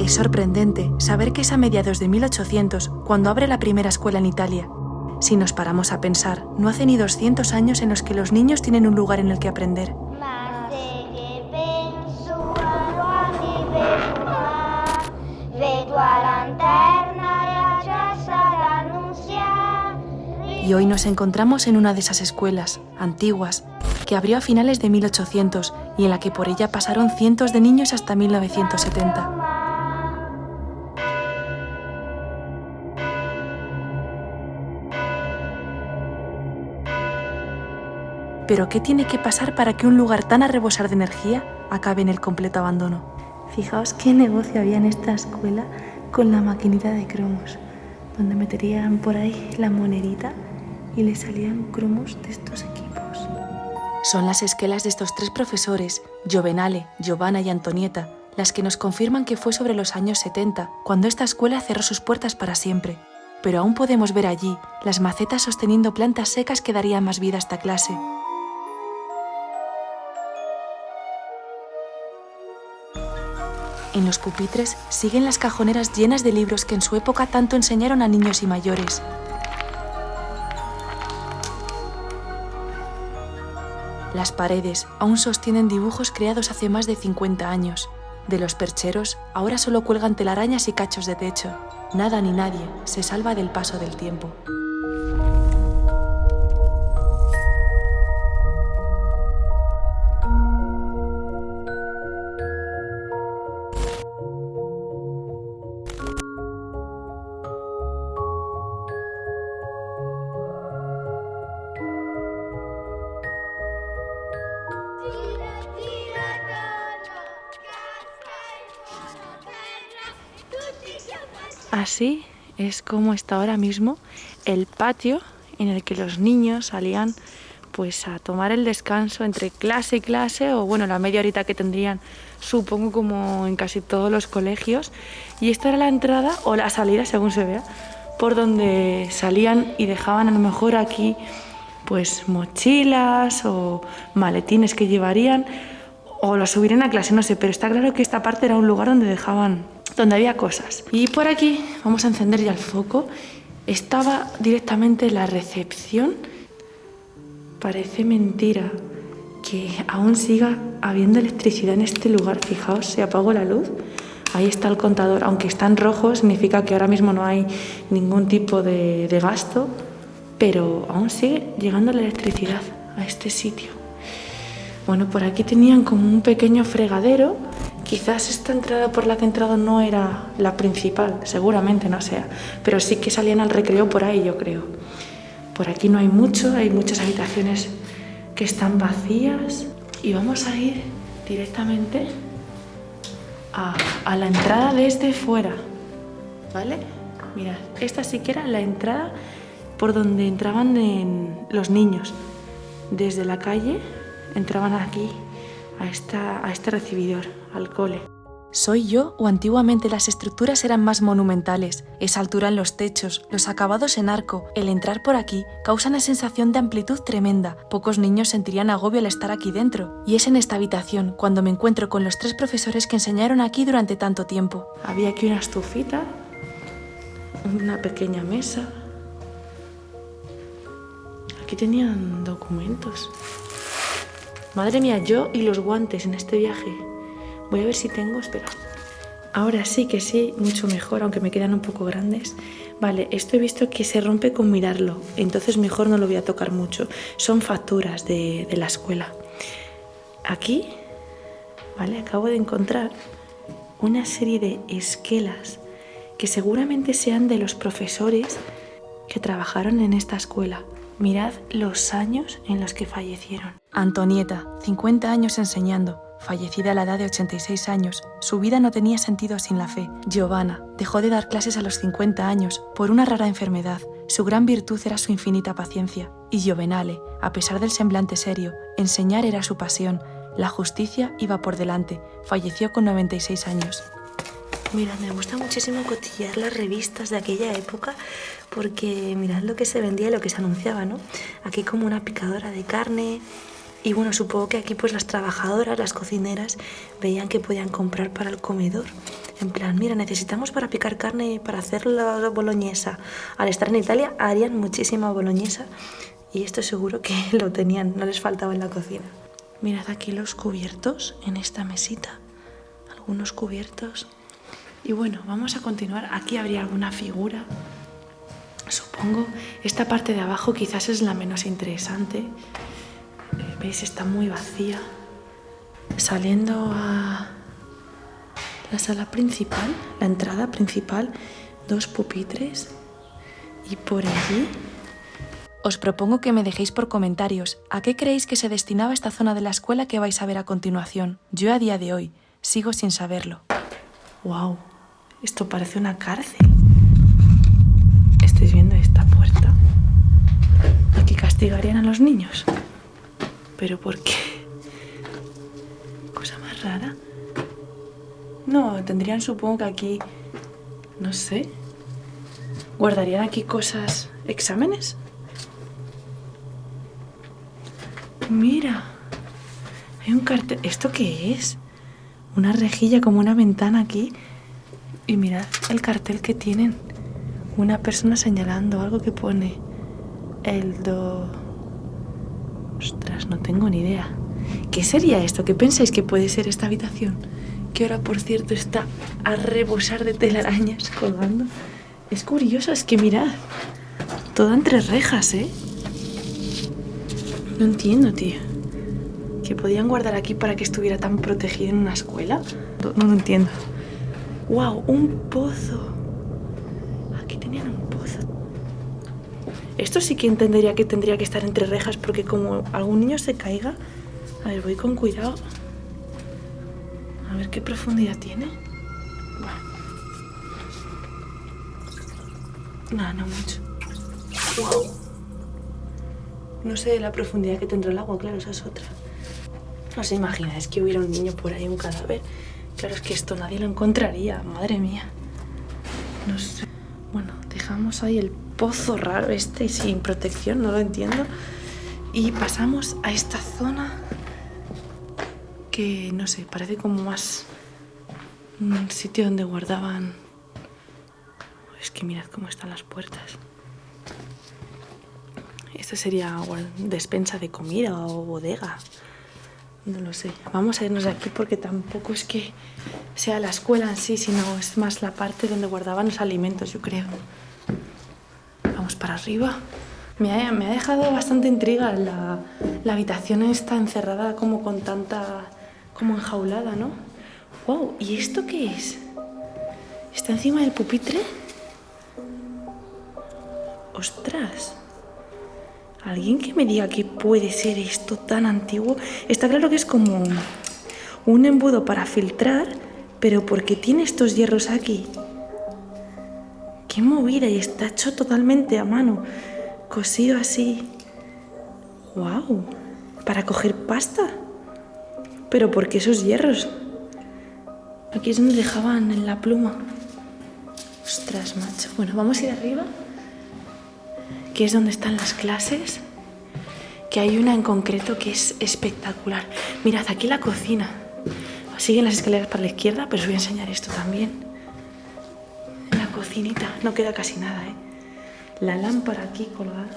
Es sorprendente saber que es a mediados de 1800 cuando abre la primera escuela en Italia. Si nos paramos a pensar, no hace ni 200 años en los que los niños tienen un lugar en el que aprender. Y hoy nos encontramos en una de esas escuelas, antiguas, que abrió a finales de 1800 y en la que por ella pasaron cientos de niños hasta 1970. Pero ¿qué tiene que pasar para que un lugar tan a rebosar de energía acabe en el completo abandono? Fijaos qué negocio había en esta escuela con la maquinita de cromos, donde meterían por ahí la monedita y le salían cromos de estos equipos. Son las esquelas de estos tres profesores, Giovenale, Giovanna y Antonieta, las que nos confirman que fue sobre los años 70 cuando esta escuela cerró sus puertas para siempre. Pero aún podemos ver allí las macetas sosteniendo plantas secas que darían más vida a esta clase. En los pupitres siguen las cajoneras llenas de libros que en su época tanto enseñaron a niños y mayores. Las paredes aún sostienen dibujos creados hace más de 50 años. De los percheros ahora solo cuelgan telarañas y cachos de techo. Nada ni nadie se salva del paso del tiempo. Así es como está ahora mismo el patio en el que los niños salían pues a tomar el descanso entre clase y clase, o bueno, la media horita que tendrían, supongo, como en casi todos los colegios. Y esta era la entrada o la salida, según se vea, por donde salían y dejaban a lo mejor aquí pues mochilas o maletines que llevarían, o los subirían a clase, no sé, pero está claro que esta parte era un lugar donde había cosas. Y por aquí, vamos a encender ya el foco, estaba directamente la recepción. Parece mentira que aún siga habiendo electricidad en este lugar. Fijaos, se apagó la luz, ahí está el contador, aunque está en rojo, significa que ahora mismo no hay ningún tipo de gasto, pero aún sigue llegando la electricidad a este sitio. Bueno, por aquí tenían como un pequeño fregadero. Quizás esta entrada por la que he entrado no era la principal, seguramente no sea, pero sí que salían al recreo por ahí, yo creo. Por aquí no hay mucho, hay muchas habitaciones que están vacías y vamos a ir directamente a la entrada desde fuera, ¿vale? Mirad, esta sí que era la entrada por donde entraban los niños. Desde la calle entraban aquí a este recibidor, al cole. ¿Soy yo o antiguamente las estructuras eran más monumentales? Esa altura en los techos, los acabados en arco, el entrar por aquí causa una sensación de amplitud tremenda. Pocos niños sentirían agobio al estar aquí dentro. Y es en esta habitación cuando me encuentro con los tres profesores que enseñaron aquí durante tanto tiempo. Había aquí una estufita, una pequeña mesa. Aquí tenían documentos. Madre mía, yo y los guantes en este viaje. Voy a ver si tengo, espera. Ahora sí que sí, mucho mejor, aunque me quedan un poco grandes. Vale, esto he visto que se rompe con mirarlo, entonces mejor no lo voy a tocar mucho. Son facturas de la escuela. Aquí, vale, acabo de encontrar una serie de esquelas que seguramente sean de los profesores que trabajaron en esta escuela. Mirad los años en los que fallecieron. Antonieta, 50 años enseñando, fallecida a la edad de 86 años. Su vida no tenía sentido sin la fe. Giovanna dejó de dar clases a los 50 años por una rara enfermedad. Su gran virtud era su infinita paciencia. Y Giovenale, a pesar del semblante serio, enseñar era su pasión. La justicia iba por delante. Falleció con 96 años. Mirad, me gusta muchísimo cotillear las revistas de aquella época porque mirad lo que se vendía y lo que se anunciaba, ¿no? Aquí como una picadora de carne y bueno, supongo que aquí pues las trabajadoras, las cocineras veían que podían comprar para el comedor. En plan, mira, necesitamos para picar carne, para hacer la boloñesa. Al estar en Italia harían muchísima boloñesa y esto seguro que lo tenían, no les faltaba en la cocina. Mirad aquí los cubiertos en esta mesita, algunos cubiertos. Y bueno, vamos a continuar. Aquí habría alguna figura. Supongo, esta parte de abajo quizás es la menos interesante. ¿Veis? Está muy vacía. Saliendo a la sala principal, la entrada principal, 2 pupitres. Y por allí... Os propongo que me dejéis por comentarios a qué creéis que se destinaba esta zona de la escuela que vais a ver a continuación. Yo a día de hoy sigo sin saberlo. ¡Wow! Esto parece una cárcel. ¿Estáis viendo esta puerta? Aquí castigarían a los niños. ¿Pero por qué? Cosa más rara. No, tendrían, supongo que aquí, no sé, guardarían aquí cosas, exámenes. Mira, hay un cartel. ¿Esto qué es? Una rejilla como una ventana aquí. Y mirad el cartel que tienen. Una persona señalando algo que pone Ostras, no tengo ni idea. ¿Qué sería esto? ¿Qué pensáis que puede ser esta habitación? Que ahora, por cierto, está a rebosar de telarañas colgando. Es curioso, es que mirad. Todo entre rejas, ¿eh? No entiendo, tío. ¿Que podían guardar aquí para que estuviera tan protegido en una escuela? No lo entiendo. ¡Wow! Un pozo. Aquí tenían un pozo. Esto sí que entendería que tendría que estar entre rejas porque como algún niño se caiga... A ver, voy con cuidado. A ver qué profundidad tiene. Bueno. Nada, no mucho. ¡Wow! No sé la profundidad que tendrá el agua, claro, esa es otra. No se imagina, es que hubiera un niño por ahí, un cadáver. Claro, es que esto nadie lo encontraría, madre mía. No sé. Bueno, dejamos ahí el pozo raro este sin protección, no lo entiendo. Y pasamos a esta zona que, no sé, parece como más un sitio donde guardaban... Es que mirad cómo están las puertas. Esto sería despensa de comida o bodega. No lo sé. Vamos a irnos de aquí porque tampoco es que sea la escuela en sí, sino es más la parte donde guardaban los alimentos, yo creo. Vamos para arriba. Me ha dejado bastante intriga la habitación está encerrada como con tanta... como enjaulada, ¿no? ¡Wow! ¿Y esto qué es? ¿Está encima del pupitre? ¡Ostras! Alguien que me diga que puede ser esto tan antiguo. Está claro que es como un embudo para filtrar, pero ¿por qué tiene estos hierros aquí? ¡Qué movida! Y está hecho totalmente a mano, cosido así. ¡Wow! ¿Para coger pasta? ¿Pero por qué esos hierros? Aquí es donde dejaban en la pluma. ¡Ostras, macho! Bueno, vamos a ir arriba, que es donde están las clases, que hay una en concreto que es espectacular. Mirad, aquí la cocina. Siguen las escaleras para la izquierda, pero os voy a enseñar esto también. La cocinita, no queda casi nada, ¿eh? La lámpara aquí colgada.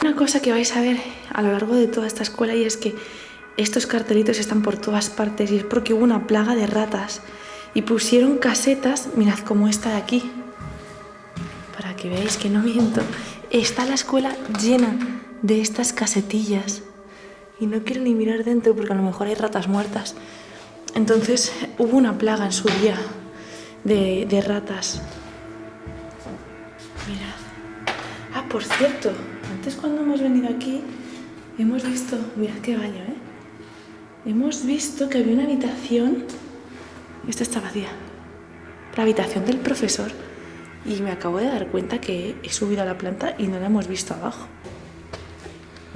Una cosa que vais a ver a lo largo de toda esta escuela y es que estos cartelitos están por todas partes y es porque hubo una plaga de ratas y pusieron casetas, mirad como esta de aquí, para que veáis que no miento. Está la escuela llena de estas casetillas y no quiero ni mirar dentro porque a lo mejor hay ratas muertas. Entonces hubo una plaga en su día de ratas. Mirad. Ah, por cierto, antes cuando hemos venido aquí hemos visto, mirad qué baño, ¿eh? Hemos visto que había una habitación, esta está vacía, la habitación del profesor. Y me acabo de dar cuenta que he subido a la planta y no la hemos visto abajo.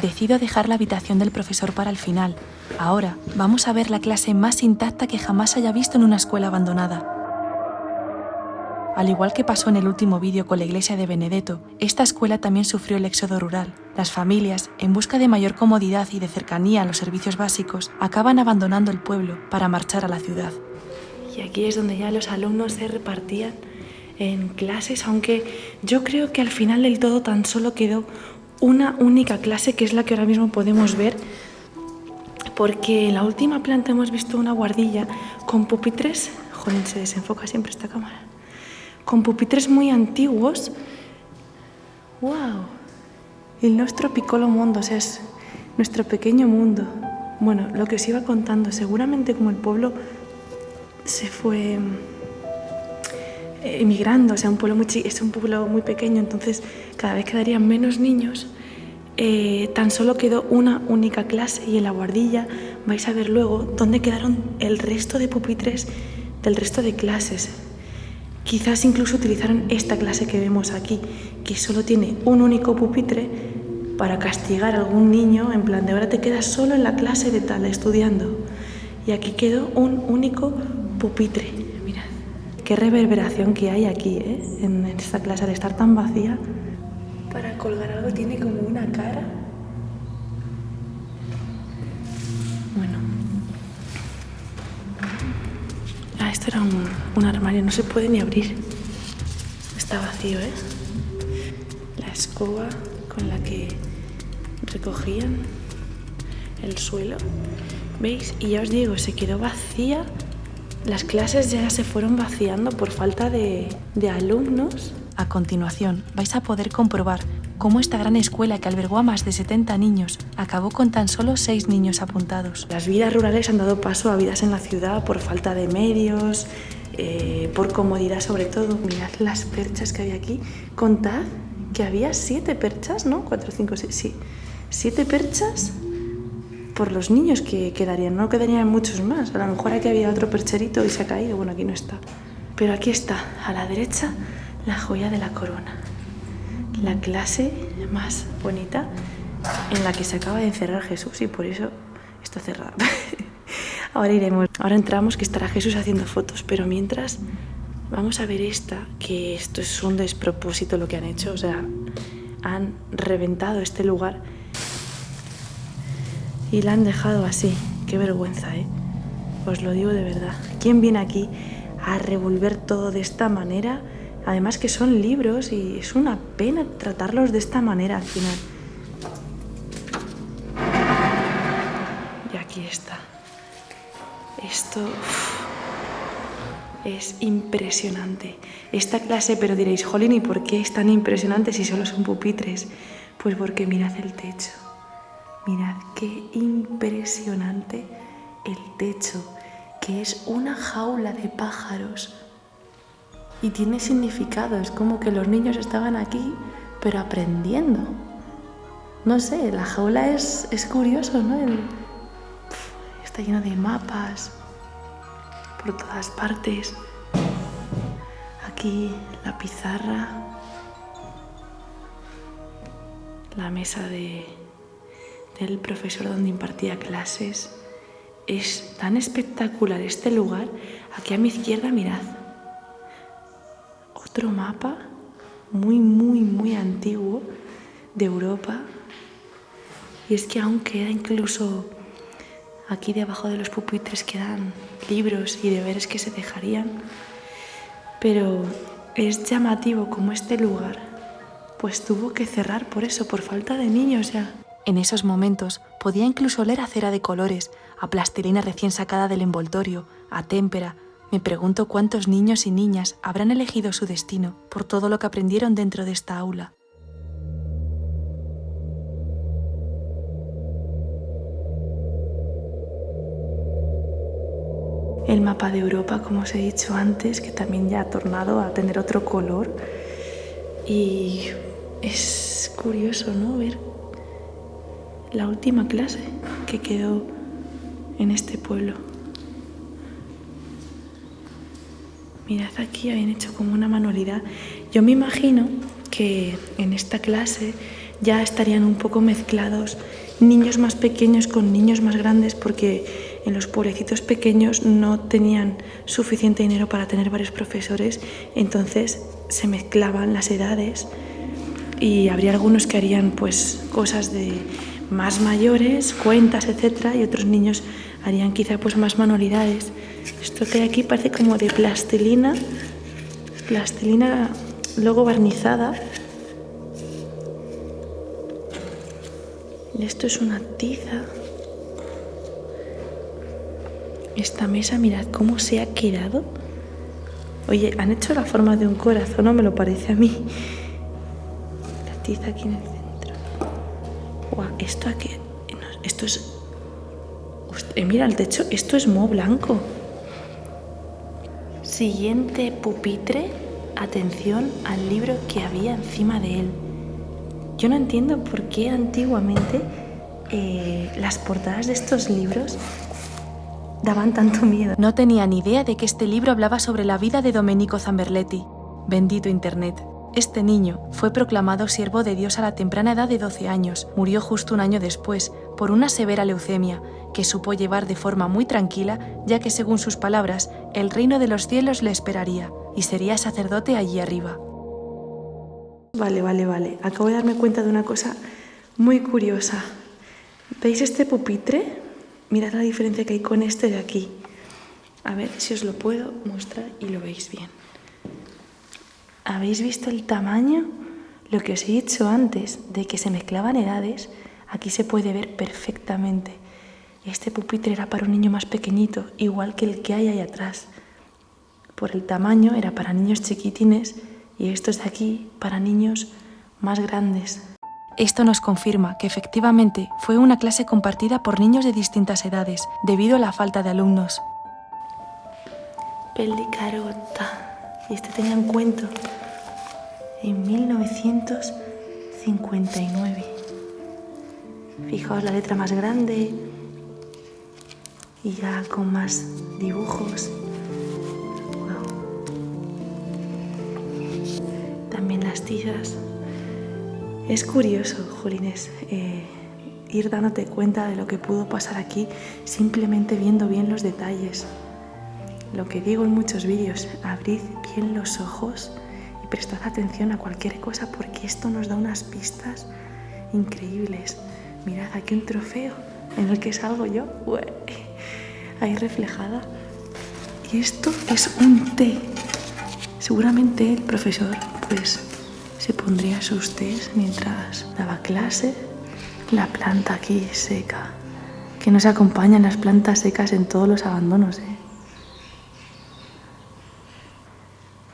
Decido dejar la habitación del profesor para el final. Ahora vamos a ver la clase más intacta que jamás haya visto en una escuela abandonada. Al igual que pasó en el último vídeo con la iglesia de Benedetto, esta escuela también sufrió el éxodo rural. Las familias, en busca de mayor comodidad y de cercanía a los servicios básicos, acaban abandonando el pueblo para marchar a la ciudad. Y aquí es donde ya los alumnos se repartían en clases, aunque yo creo que al final del todo tan solo quedó una única clase, que es la que ahora mismo podemos ver, porque en la última planta hemos visto una guardilla con pupitres. Jolín, se desenfoca siempre esta cámara. Con pupitres muy antiguos. ¡Wow! El nuestro piccolo mondo, o sea, es nuestro pequeño mundo. Bueno, lo que os iba contando, seguramente como el pueblo se fue emigrando, o sea, es un pueblo muy pequeño, entonces cada vez quedarían menos niños. Tan solo quedó una única clase y en la guardilla vais a ver luego dónde quedaron el resto de pupitres del resto de clases. Quizás incluso utilizaron esta clase que vemos aquí, que solo tiene un único pupitre, para castigar a algún niño, en plan de ahora te quedas solo en la clase de tal estudiando. Y aquí quedó un único pupitre. Mirad, qué reverberación que hay aquí, en esta clase, al estar tan vacía. Para colgar algo tiene como una cara. Bueno. Esto era un armario, no se puede ni abrir. Está vacío, La escoba con la que recogían el suelo. ¿Veis? Y ya os digo, se quedó vacía. Las clases ya se fueron vaciando por falta de alumnos. A continuación, vais a poder comprobar cómo esta gran escuela que albergó a más de 70 niños acabó con tan solo 6 niños apuntados. Las vidas rurales han dado paso a vidas en la ciudad por falta de medios, por comodidad sobre todo. Mirad las perchas que había aquí. Contad que había 7 perchas, ¿no? 4, 5, 6, sí. 7 perchas por los niños que quedarían. No quedarían muchos más. A lo mejor aquí había otro percherito y se ha caído. Bueno, aquí no está. Pero aquí está, a la derecha, la joya de la corona. La clase más bonita en la que se acaba de encerrar Jesús y por eso está cerrada. Ahora iremos, ahora entramos, que estará Jesús haciendo fotos, pero mientras vamos a ver esta, que esto es un despropósito lo que han hecho, o sea, han reventado este lugar y la han dejado así. Qué vergüenza, os lo digo de verdad. ¿Quién viene aquí a revolver todo de esta manera? Además que son libros y es una pena tratarlos de esta manera al final. Y aquí está. Esto es impresionante. Esta clase, pero diréis, jolín, ¿y por qué es tan impresionante si solo son pupitres? Pues porque mirad el techo. Mirad qué impresionante el techo, que es una jaula de pájaros. Y tiene significado, es como que los niños estaban aquí, pero aprendiendo. No sé, la jaula es curioso, ¿no? Está lleno de mapas por todas partes. Aquí la pizarra, la mesa del profesor donde impartía clases. Es tan espectacular este lugar. Aquí a mi izquierda, mirad. Otro mapa muy, muy, muy antiguo de Europa. Y es que aún queda incluso aquí debajo de los pupitres quedan libros y deberes que se dejarían. Pero es llamativo como este lugar pues tuvo que cerrar por eso, por falta de niños ya. En esos momentos podía incluso oler a cera de colores, a plastilina recién sacada del envoltorio, a témpera. Me pregunto cuántos niños y niñas habrán elegido su destino por todo lo que aprendieron dentro de esta aula. El mapa de Europa, como os he dicho antes, que también ya ha tornado a tener otro color. Y es curioso, ¿no? Ver la última clase que quedó en este pueblo. Mirad, aquí habían hecho como una manualidad. Yo me imagino que en esta clase ya estarían un poco mezclados niños más pequeños con niños más grandes, porque en los pueblecitos pequeños no tenían suficiente dinero para tener varios profesores, entonces se mezclaban las edades y habría algunos que harían pues cosas de más mayores, cuentas, etcétera, y otros niños harían quizá pues más manualidades. Esto que hay aquí parece como de plastilina luego barnizada. Esto es una tiza. Esta mesa, mirad cómo se ha quedado. Oye, han hecho la forma de un corazón, no me lo parece a mí. La tiza aquí en el centro. Guau, esto aquí. No, esto es. Mira el techo, esto es moho blanco. Siguiente pupitre. Atención al libro que había encima de él. Yo no entiendo por qué antiguamente las portadas de estos libros daban tanto miedo. No tenía ni idea de que este libro hablaba sobre la vida de Domenico Zamberletti. Bendito Internet. Este niño fue proclamado siervo de Dios a la temprana edad de 12 años. Murió justo un año después por una severa leucemia que supo llevar de forma muy tranquila, ya que según sus palabras, el reino de los cielos le esperaría y sería sacerdote allí arriba. Vale. Acabo de darme cuenta de una cosa muy curiosa. ¿Veis este pupitre? Mirad la diferencia que hay con este de aquí. A ver si os lo puedo mostrar y lo veis bien. ¿Habéis visto el tamaño? Lo que os he dicho antes de que se mezclaban edades, aquí se puede ver perfectamente. Este pupitre era para un niño más pequeñito, igual que el que hay ahí atrás. Por el tamaño era para niños chiquitines y estos de aquí para niños más grandes. Esto nos confirma que efectivamente fue una clase compartida por niños de distintas edades, debido a la falta de alumnos. Pellicarota. Y este tenía un cuento en 1959. Fijaos la letra más grande y ya con más dibujos. Wow. También las tizas. Es curioso, jolines, ir dándote cuenta de lo que pudo pasar aquí simplemente viendo bien los detalles. Lo que digo en muchos vídeos, abrid bien los ojos y prestad atención a cualquier cosa porque esto nos da unas pistas increíbles. Mirad, aquí un trofeo en el que salgo yo, ahí reflejada. Y esto es un té. Seguramente el profesor, pues, se pondría sus tés mientras daba clase. La planta aquí seca, que nos acompañan las plantas secas en todos los abandonos,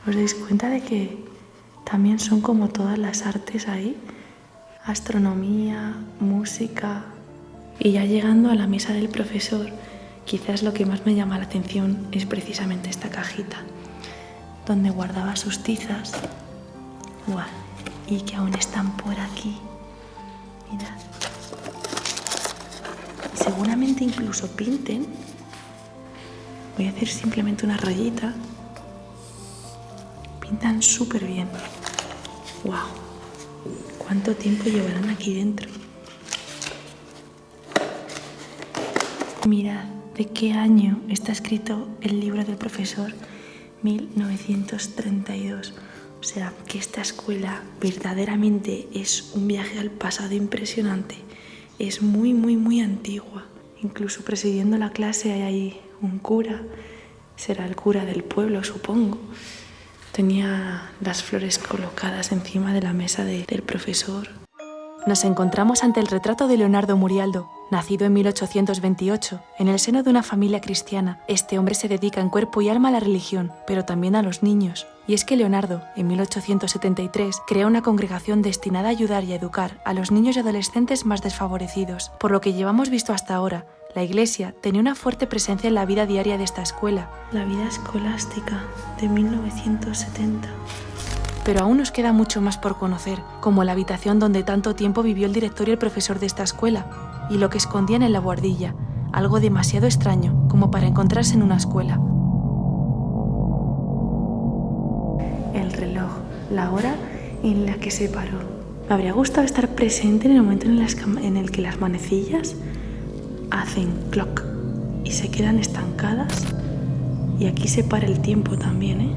¿Os dais cuenta de que también son como todas las artes ahí? Astronomía, música. Y ya llegando a la mesa del profesor, quizás lo que más me llama la atención es precisamente esta cajita, donde guardaba sus tizas. ¡Guau! Y que aún están por aquí. Mirad. Y seguramente incluso pinten. Voy a hacer simplemente una rayita. Pintan súper bien. ¡Wow! ¿Cuánto tiempo llevarán aquí dentro? Mirad de qué año está escrito el libro del profesor. 1932. O sea, que esta escuela verdaderamente es un viaje al pasado impresionante. Es muy antigua. Incluso presidiendo la clase hay ahí un cura. Será el cura del pueblo, supongo. Tenía las flores colocadas encima de la mesa del profesor. Nos encontramos ante el retrato de Leonardo Murialdo. Nacido en 1828, en el seno de una familia cristiana, este hombre se dedica en cuerpo y alma a la religión, pero también a los niños. Y es que Leonardo, en 1873, crea una congregación destinada a ayudar y a educar a los niños y adolescentes más desfavorecidos. Por lo que llevamos visto hasta ahora, la Iglesia tenía una fuerte presencia en la vida diaria de esta escuela. La vida escolástica de 1970. Pero aún nos queda mucho más por conocer, como la habitación donde tanto tiempo vivió el director y el profesor de esta escuela, y lo que escondían en la buhardilla, algo demasiado extraño como para encontrarse en una escuela. El reloj, la hora en la que se paró. Me habría gustado estar presente en el momento en el que las manecillas hacen clock, y se quedan estancadas y aquí se para el tiempo también, ¿eh?